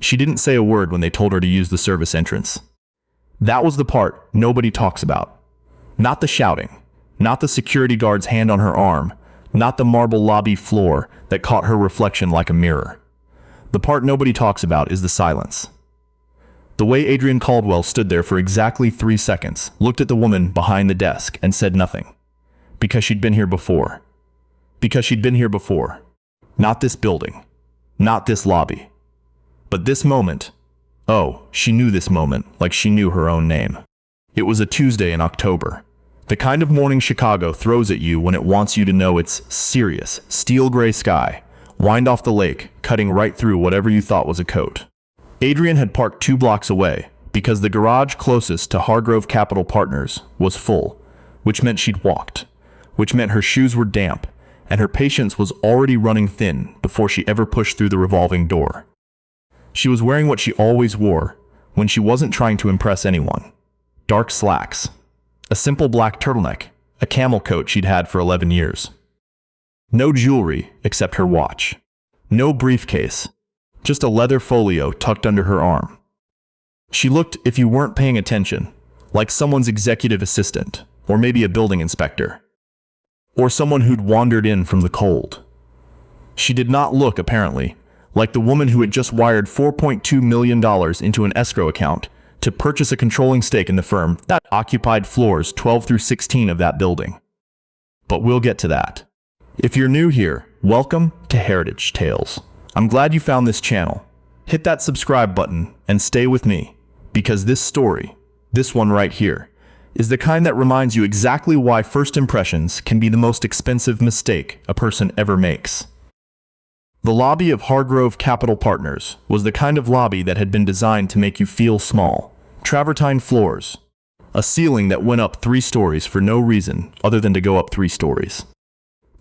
She didn't say a word when they told her to use the service entrance. That was the part nobody talks about. Not the shouting, not the security guard's hand on her arm, not the marble lobby floor that caught her reflection like a mirror. The part nobody talks about is the silence. The way Adrian Caldwell stood there for exactly 3 seconds, looked at the woman behind the desk and said nothing. Because she'd been here before. Because she'd been here before. Not this building. Not this lobby. But this moment. Oh, she knew this moment like she knew her own name. It was a Tuesday in October. The kind of morning Chicago throws at you when it wants you to know it's serious, steel gray sky, wind off the lake, cutting right through whatever you thought was a coat. Adrian had parked 2 blocks away because the garage closest to Hargrove Capital Partners was full, which meant she'd walked, which meant her shoes were damp, and her patience was already running thin before she ever pushed through the revolving door. She was wearing what she always wore when she wasn't trying to impress anyone. Dark slacks, a simple black turtleneck, a camel coat she'd had for 11 years. No jewelry except her watch. No briefcase. Just a leather folio tucked under her arm. She looked, if you weren't paying attention, like someone's executive assistant, or maybe a building inspector, or someone who'd wandered in from the cold. She did not look, apparently, like the woman who had just wired $4.2 million into an escrow account to purchase a controlling stake in the firm that occupied floors 12 through 16 of that building. But we'll get to that. If you're new here, welcome to Heritage Tales. I'm glad you found this channel. Hit that subscribe button and stay with me, because this story, this one right here, is the kind that reminds you exactly why first impressions can be the most expensive mistake a person ever makes. The lobby of Hargrove Capital Partners was the kind of lobby that had been designed to make you feel small. Travertine floors, a ceiling that went up 3 stories for no reason other than to go up 3 stories.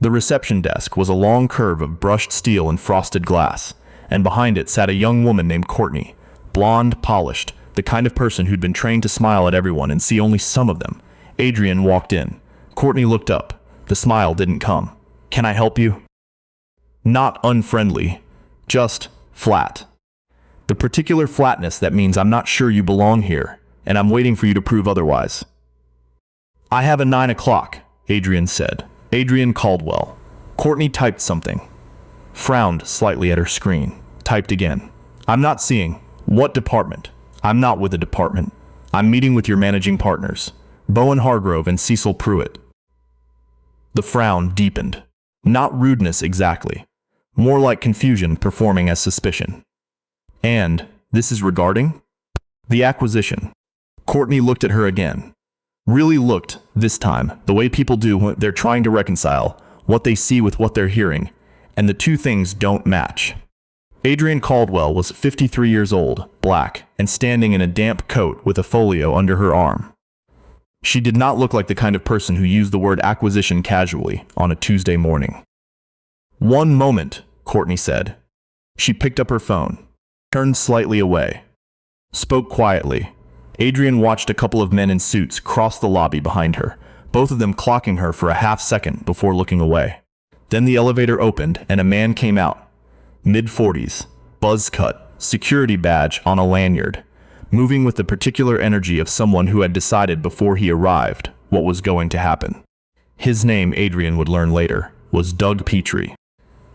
The reception desk was a long curve of brushed steel and frosted glass, and behind it sat a young woman named Courtney, blonde, polished, the kind of person who'd been trained to smile at everyone and see only some of them. Adrian walked in. Courtney looked up. The smile didn't come. "Can I help you?" Not unfriendly, just flat. The particular flatness that means I'm not sure you belong here, and I'm waiting for you to prove otherwise. "I have a 9 o'clock, Adrian said. Adrian Caldwell. Courtney typed something. Frowned slightly at her screen. Typed again. "I'm not seeing." "What department?" "I'm not with a department. I'm meeting with your managing partners, Bowen Hargrove and Cecil Pruitt." The frown deepened. Not rudeness exactly. More like confusion performing as suspicion. "And this is regarding?" "The acquisition." Courtney looked at her again. Really looked, this time, the way people do when they're trying to reconcile what they see with what they're hearing, and the two things don't match. Adrian Caldwell was 53 years old, black, and standing in a damp coat with a folio under her arm. She did not look like the kind of person who used the word acquisition casually on a Tuesday morning. "One moment," Courtney said. She picked up her phone, turned slightly away, spoke quietly. Adrian watched a couple of men in suits cross the lobby behind her, both of them clocking her for a half-second before looking away. Then the elevator opened and a man came out. Mid-40s, buzz cut, security badge on a lanyard, moving with the particular energy of someone who had decided before he arrived what was going to happen. His name, Adrian would learn later, was Doug Petrie.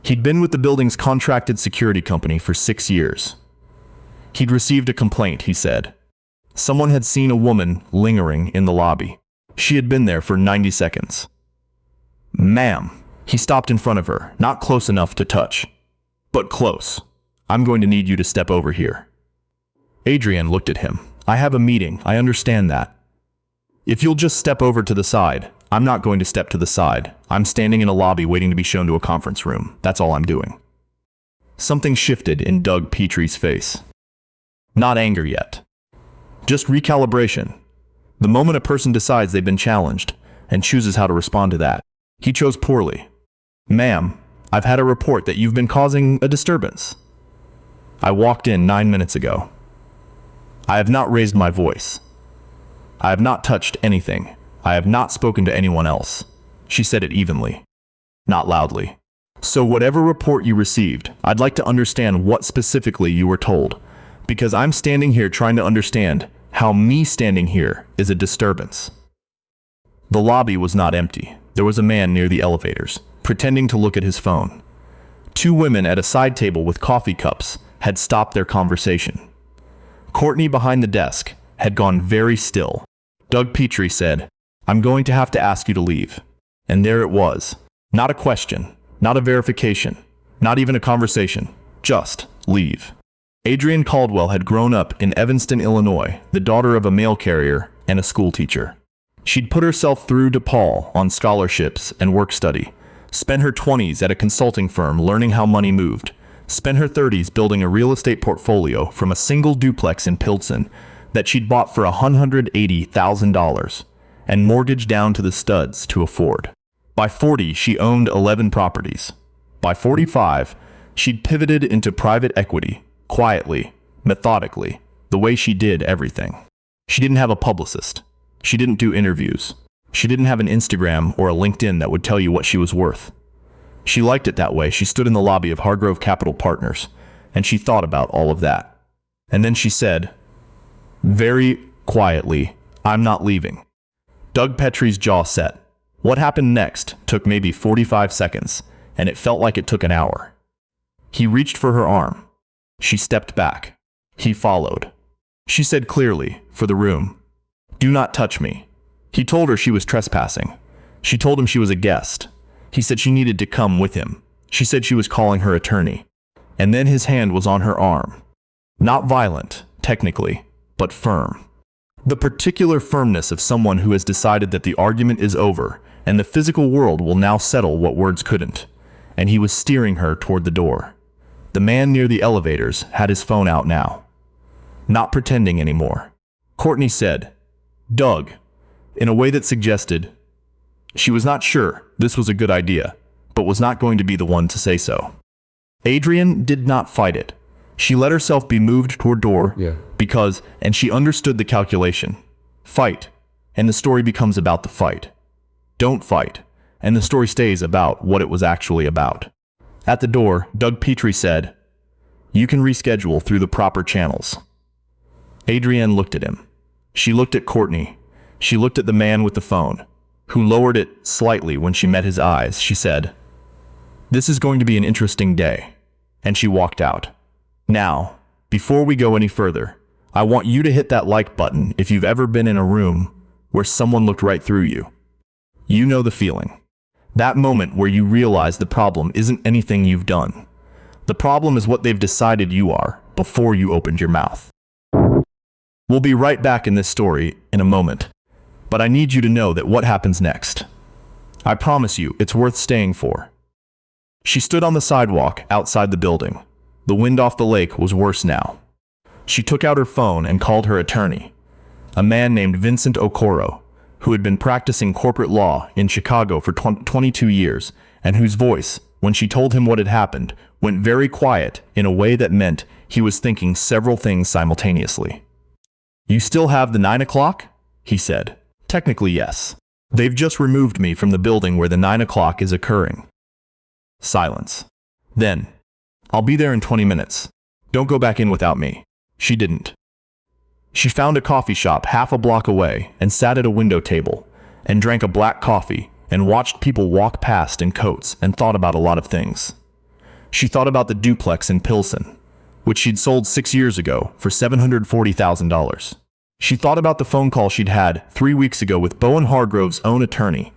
He'd been with the building's contracted security company for 6 years. He'd received a complaint, he said. Someone had seen a woman lingering in the lobby. She had been there for 90 seconds. "Ma'am." He stopped in front of her, not close enough to touch, but close. "I'm going to need you to step over here." Adrian looked at him. "I have a meeting, I understand that. If you'll just step over to the side." "I'm not going to step to the side. I'm standing in a lobby waiting to be shown to a conference room. That's all I'm doing." Something shifted in Doug Petrie's face. Not anger yet. Just recalibration. The moment a person decides they've been challenged and chooses how to respond to that. He chose poorly. "Ma'am, I've had a report that you've been causing a disturbance. I walked in 9 minutes ago. I have not raised my voice. I have not touched anything. I have not spoken to anyone else." She said it evenly, not loudly. "So whatever report you received, I'd like to understand what specifically you were told. Because I'm standing here trying to understand how me standing here is a disturbance. The lobby was not empty. There was a man near the elevators, pretending to look at his phone. Two women at a side table with coffee cups had stopped their conversation. Courtney behind the desk had gone very still. Doug Petrie said, "I'm going to have to ask you to leave." And there it was. Not a question, not a verification, not even a conversation. Just leave. Adrienne Caldwell had grown up in Evanston, Illinois, the daughter of a mail carrier and a school teacher. She'd put herself through DePaul on scholarships and work study, spent her 20s at a consulting firm learning how money moved, spent her 30s building a real estate portfolio from a single duplex in Pilsen that she'd bought for $180,000 and mortgaged down to the studs to afford. By 40, she owned 11 properties. By 45, she'd pivoted into private equity, quietly, methodically, the way she did everything. She didn't have a publicist. She didn't do interviews. She didn't have an Instagram or a LinkedIn that would tell you what she was worth. She liked it that way. She stood in the lobby of Hargrove Capital Partners, and she thought about all of that. And then she said, very quietly, "I'm not leaving." Doug Petrie's jaw set. What happened next took maybe 45 seconds, and it felt like it took an hour. He reached for her arm. She stepped back. He followed. She said clearly, for the room, "Do not touch me." He told her she was trespassing. She told him she was a guest. He said she needed to come with him. She said she was calling her attorney. And then his hand was on her arm. Not violent, technically, but firm. The particular firmness of someone who has decided that the argument is over and the physical world will now settle what words couldn't. And he was steering her toward the door. The man near the elevators had his phone out now. Not pretending anymore. Courtney said, "Doug," in a way that suggested she was not sure this was a good idea, but was not going to be the one to say so. Adrienne did not fight it. She let herself be moved toward door because, and she understood the calculation. Fight, and the story becomes about the fight. Don't fight, and the story stays about what it was actually about. At the door, Doug Petrie said, "You can reschedule through the proper channels." Adrienne looked at him. She looked at Courtney. She looked at the man with the phone, who lowered it slightly when she met his eyes. She said, "This is going to be an interesting day." And she walked out. Now, before we go any further, I want you to hit that like button if you've ever been in a room where someone looked right through you. You know the feeling. That moment where you realize the problem isn't anything you've done. The problem is what they've decided you are before you opened your mouth. We'll be right back in this story in a moment, but I need you to know that what happens next. I promise you, it's worth staying for. She stood on the sidewalk outside the building. The wind off the lake was worse now. She took out her phone and called her attorney, a man named Vincent Okoro, who had been practicing corporate law in Chicago for 22 years, and whose voice, when she told him what had happened, went very quiet in a way that meant he was thinking several things simultaneously. "You still have the 9 o'clock?" he said. "Technically, yes. They've just removed me from the building where the 9 o'clock is occurring." Silence. Then, "I'll be there in 20 minutes. Don't go back in without me." She didn't. She found a coffee shop half a block away and sat at a window table and drank a black coffee and watched people walk past in coats and thought about a lot of things. She thought about the duplex in Pilsen, which she'd sold 6 years ago for $740,000. She thought about the phone call she'd had 3 weeks ago with Bowen Hargrove's own attorney,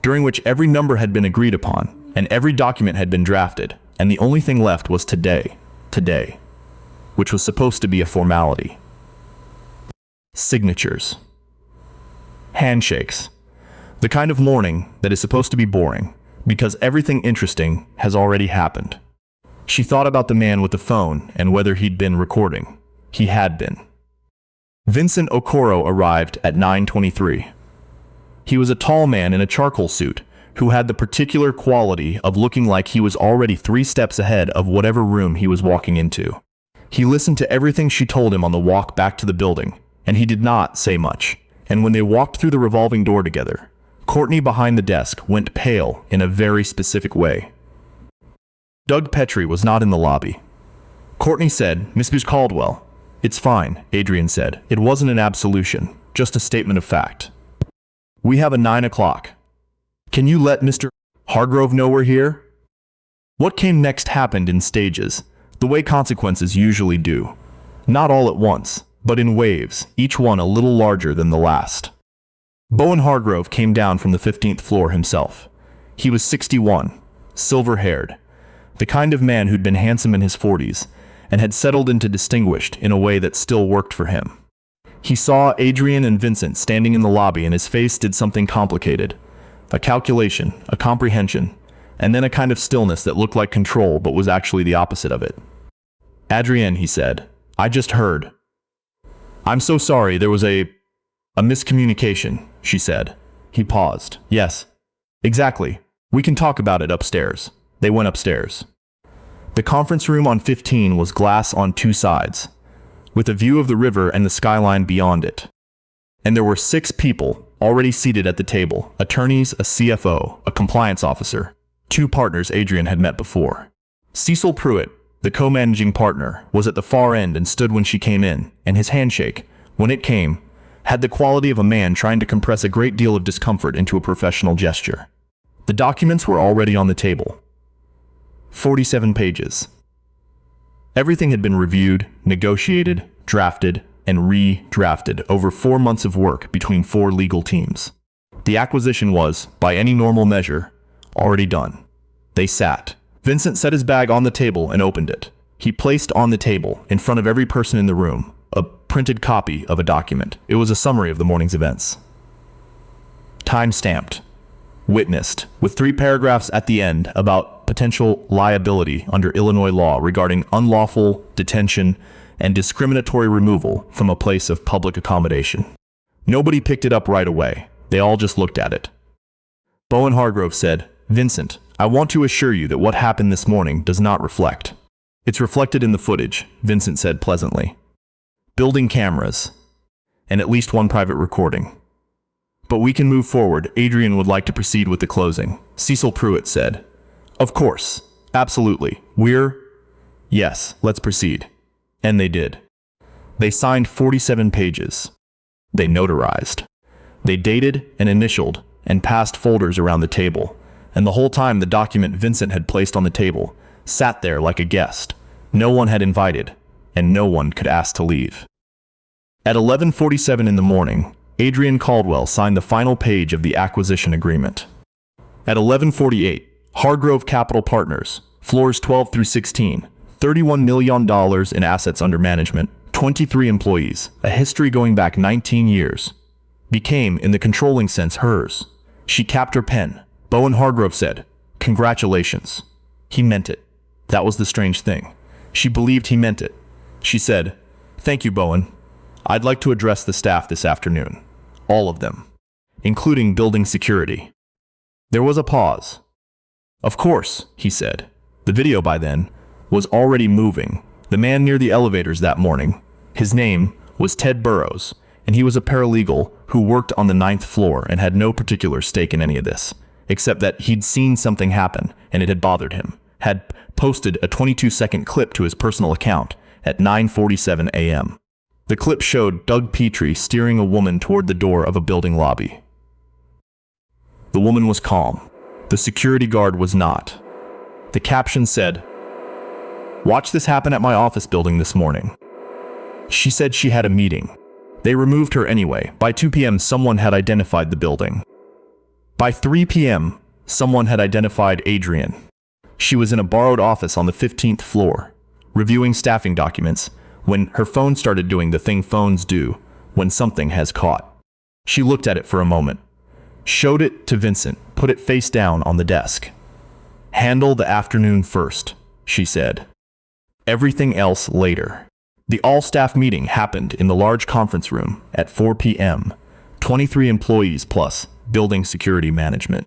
during which every number had been agreed upon and every document had been drafted, and the only thing left was today, which was supposed to be a formality. Signatures. Handshakes. The kind of morning that is supposed to be boring, because everything interesting has already happened. She thought about the man with the phone and whether he'd been recording. He had been. Vincent Okoro arrived at 9:23. He was a tall man in a charcoal suit who had the particular quality of looking like he was already 3 steps ahead of whatever room he was walking into. He listened to everything she told him on the walk back to the building, and he did not say much. And when they walked through the revolving door together, Courtney behind the desk went pale in a very specific way. Doug Petrie was not in the lobby. Courtney said, "Miss Caldwell, It's fine, Adrian said. It wasn't an absolution, just a statement of fact. We have a 9 o'clock. Can you let Mr. Hargrove know we're here? What came next happened in stages, the way consequences usually do. Not all at once, but in waves, each one a little larger than the last. Bowen Hargrove came down from the 15th floor himself. He was 61, silver-haired, the kind of man who'd been handsome in his 40s, and had settled into distinguished in a way that still worked for him. He saw Adrian and Vincent standing in the lobby, and his face did something complicated. A calculation, a comprehension, and then a kind of stillness that looked like control but was actually the opposite of it. Adrienne, he said, I just heard. I'm so sorry, there was a miscommunication, she said. He paused. Yes. Exactly. We can talk about it upstairs. They went upstairs. The conference room on 15 was glass on 2 sides, with a view of the river and the skyline beyond it. And there were 6 people already seated at the table, attorneys, a CFO, a compliance officer, 2 partners Adrian had met before. Cecil Pruitt, the co-managing partner, was at the far end and stood when she came in, and his handshake, when it came, had the quality of a man trying to compress a great deal of discomfort into a professional gesture. The documents were already on the table. 47 pages. Everything had been reviewed, negotiated, drafted, and re-drafted over 4 months of work between 4 legal teams. The acquisition was, by any normal measure, already done. They sat. Vincent set his bag on the table and opened it. He placed on the table, in front of every person in the room, a printed copy of a document. It was a summary of the morning's events. Time-stamped. Witnessed, with 3 paragraphs at the end about potential liability under Illinois law regarding unlawful detention and discriminatory removal from a place of public accommodation. Nobody picked it up right away. They all just looked at it. Bowen Hargrove said, Vincent, I want to assure you that what happened this morning does not reflect. It's reflected in the footage, Vincent said pleasantly. Building cameras, and at least 1 private recording. But we can move forward. Adrian would like to proceed with the closing. Cecil Pruitt said, Of course, absolutely. Yes, let's proceed. And they did. They signed 47 pages. They notarized. They dated and initialed and passed folders around the table. And the whole time the document Vincent had placed on the table sat there like a guest. No one had invited, and no one could ask to leave. At 11:47 in the morning, Adrian Caldwell signed the final page of the acquisition agreement. At 11:48, Hargrove Capital Partners, floors 12 through 16, $31 million in assets under management, 23 employees, a history going back 19 years, became, in the controlling sense, hers. She capped her pen. Bowen Hargrove said, Congratulations. He meant it. That was the strange thing. She believed he meant it. She said, Thank you, Bowen. I'd like to address the staff this afternoon. All of them, including building security. There was a pause. Of course, he said. The video by then was already moving. The man near the elevators that morning, his name was Ted Burrows, and he was a paralegal who worked on the 9th floor and had no particular stake in any of this, except that he'd seen something happen and it had bothered him, had posted a 22-second clip to his personal account at 9:47 a.m. The clip showed Doug Petrie steering a woman toward the door of a building lobby. The woman was calm. The security guard was not. The caption said, Watch this happen at my office building this morning. She said she had a meeting. They removed her anyway. By 2 p.m. someone had identified the building. By 3 p.m. someone had identified Adrian. She was in a borrowed office on the 15th floor, reviewing staffing documents, when her phone started doing the thing phones do when something has caught. She looked at it for a moment, showed it to Vincent, put it face down on the desk. Handle the afternoon first, she said. Everything else later. The all-staff meeting happened in the large conference room at 4 p.m. 23 employees plus building security management.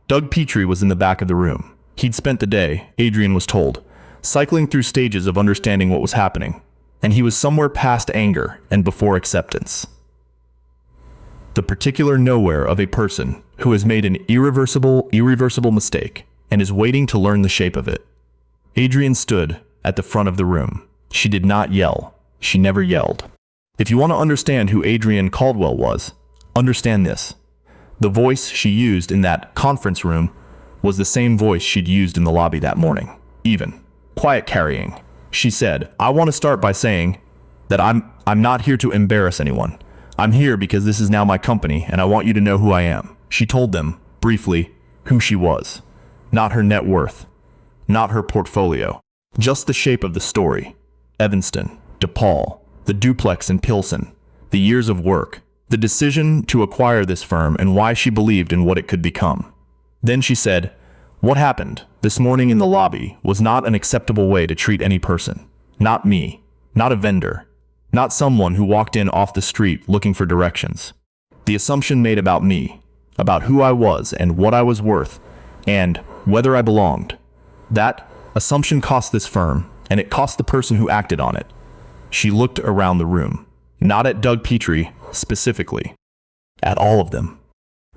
Doug Petrie was in the back of the room. He'd spent the day, Adrian was told, cycling through stages of understanding what was happening, and he was somewhere past anger and before acceptance. The particular nowhere of a person who has made an irreversible mistake and is waiting to learn the shape of it. Adrian stood at the front of the room. She did not yell. She never yelled. If you want to understand who Adrienne Caldwell was, understand this. The voice she used in that conference room was the same voice she'd used in the lobby that morning. Even. Quiet carrying. She said, "I want to start by saying that I'm not here to embarrass anyone. I'm here because this is now my company and I want you to know who I am." She told them, briefly, who she was. Not her net worth. Not her portfolio. Just the shape of the story. Evanston, DePaul, the duplex in Pilsen, the years of work, the decision to acquire this firm and why she believed in what it could become. Then she said, "What happened this morning in the lobby was not an acceptable way to treat any person. Not me, not a vendor, not someone who walked in off the street looking for directions. The assumption made about me, about who I was and what I was worth, and whether I belonged. That assumption cost this firm, and it cost the person who acted on it." She looked around the room, not at Doug Petrie specifically, at all of them.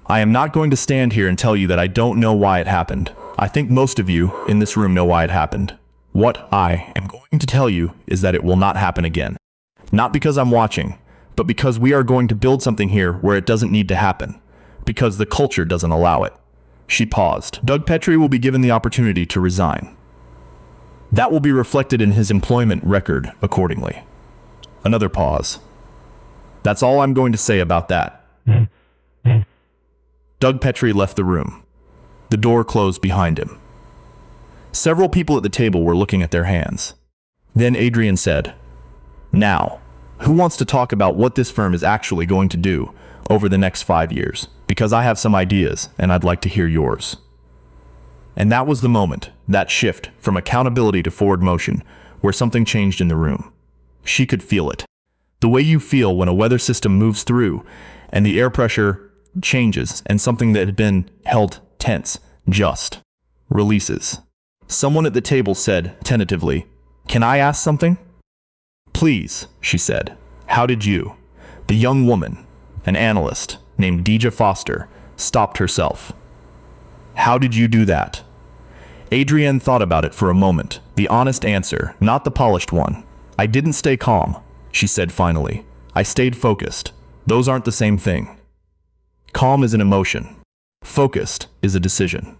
"I am not going to stand here and tell you that I don't know why it happened. I think most of you in this room know why it happened. What I am going to tell you is that it will not happen again. Not because I'm watching, but because we are going to build something here where it doesn't need to happen. Because the culture doesn't allow it." She paused. "Doug Petrie will be given the opportunity to resign. That will be reflected in his employment record accordingly." Another pause. "That's all I'm going to say about that." Doug Petrie left the room. The door closed behind him. Several people at the table were looking at their hands. Then Adrienne said, "Now, who wants to talk about what this firm is actually going to do over the next 5 years? Because I have some ideas, and I'd like to hear yours." And that was the moment, that shift from accountability to forward motion, where something changed in the room. She could feel it. The way you feel when a weather system moves through, and the air pressure changes, and something that had been held tense just releases. Someone at the table said, tentatively, "Can I ask something?" "Please," she said. "How did you?" The young woman, an analyst named Deja Foster, stopped herself. "How did you do that?" Adrienne thought about it for a moment, the honest answer, not the polished one. "I didn't stay calm," she said finally. "I stayed focused. Those aren't the same thing. Calm is an emotion. Focused is a decision."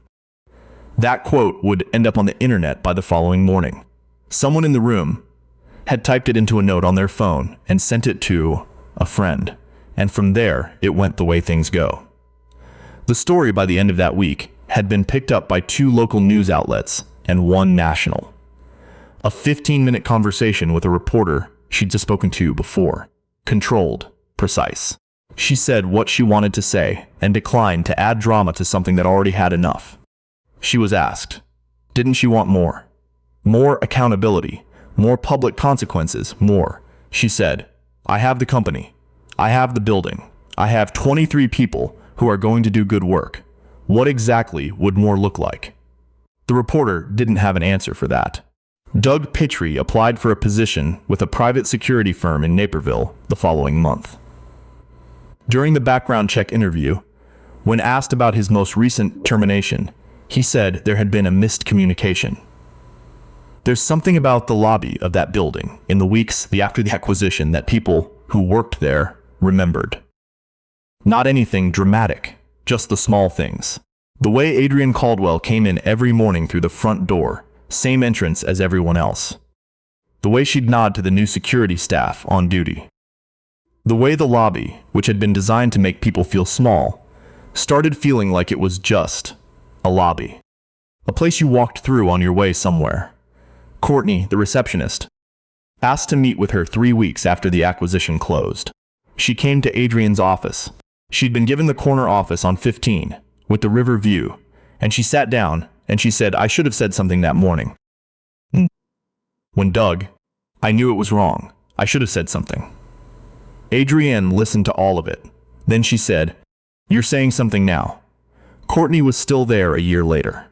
That quote would end up on the internet by the following morning. Someone in the room had typed it into a note on their phone and sent it to a friend, and from there it went the way things go. The story by the end of that week had been picked up by 2 local news outlets and 1 national. A 15-minute conversation with a reporter she'd just spoken to before. Controlled, precise. She said what she wanted to say and declined to add drama to something that already had enough. She was asked, didn't she want more? More accountability, more public consequences, more. She said, "I have the company. I have the building. I have 23 people who are going to do good work. What exactly would more look like?" The reporter didn't have an answer for that. Doug Petrie applied for a position with a private security firm in Naperville the following month. During the background check interview, when asked about his most recent termination, he said there had been a missed communication. "There's something about the lobby of that building in the weeks after the acquisition that people who worked there remembered. Not anything dramatic, just the small things. The way Adrienne Caldwell came in every morning through the front door, same entrance as everyone else. The way she'd nod to the new security staff on duty. The way the lobby, which had been designed to make people feel small, started feeling like it was just a lobby. A place you walked through on your way somewhere. Courtney, the receptionist, asked to meet with her 3 weeks after the acquisition closed. She came to Adrienne's office. She'd been given the corner office on 15, with the river view, and she sat down and she said, "I should have said something that morning. When Doug, I knew it was wrong. I should have said something." Adrienne listened to all of it. Then she said, "You're saying something now." Courtney was still there a year later.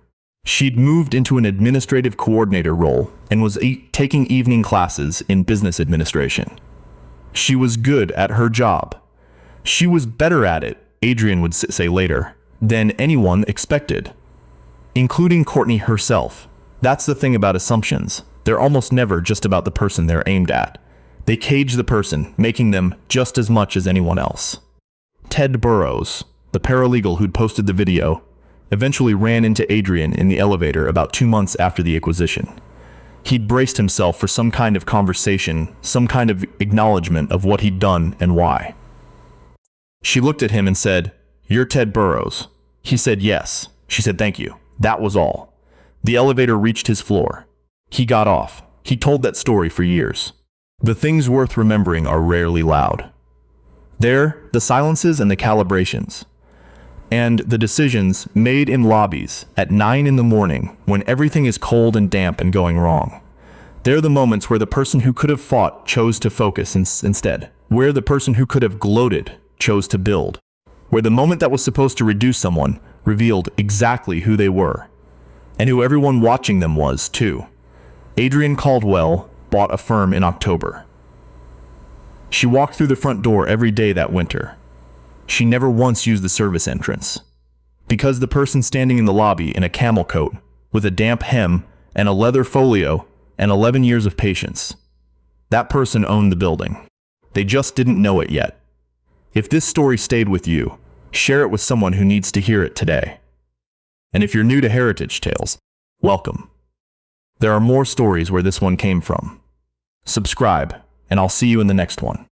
She'd moved into an administrative coordinator role and was taking evening classes in business administration. She was good at her job. She was better at it, Adrienne would say later, than anyone expected, including Courtney herself. That's the thing about assumptions. They're almost never just about the person they're aimed at. They cage the person, making them just as much as anyone else. Ted Burrows, the paralegal who'd posted the video, eventually ran into Adrian in the elevator about 2 months after the acquisition. He'd braced himself for some kind of conversation, some kind of acknowledgement of what he'd done and why. She looked at him and said, "You're Ted Burrows." He said yes. She said thank you. That was all. The elevator reached his floor. He got off. He told that story for years. The things worth remembering are rarely loud. They're the silences and the calibrations. And the decisions made in lobbies at 9 in the morning when everything is cold and damp and going wrong. They're the moments where the person who could have fought chose to focus instead. Where the person who could have gloated chose to build. Where the moment that was supposed to reduce someone revealed exactly who they were. And who everyone watching them was, too. Adrian Caldwell bought a firm in October. She walked through the front door every day that winter. She never once used the service entrance. Because the person standing in the lobby in a camel coat, with a damp hem and a leather folio and 11 years of patience, that person owned the building. They just didn't know it yet. If this story stayed with you, share it with someone who needs to hear it today. And if you're new to Heritage Tales, welcome. There are more stories where this one came from. Subscribe, and I'll see you in the next one.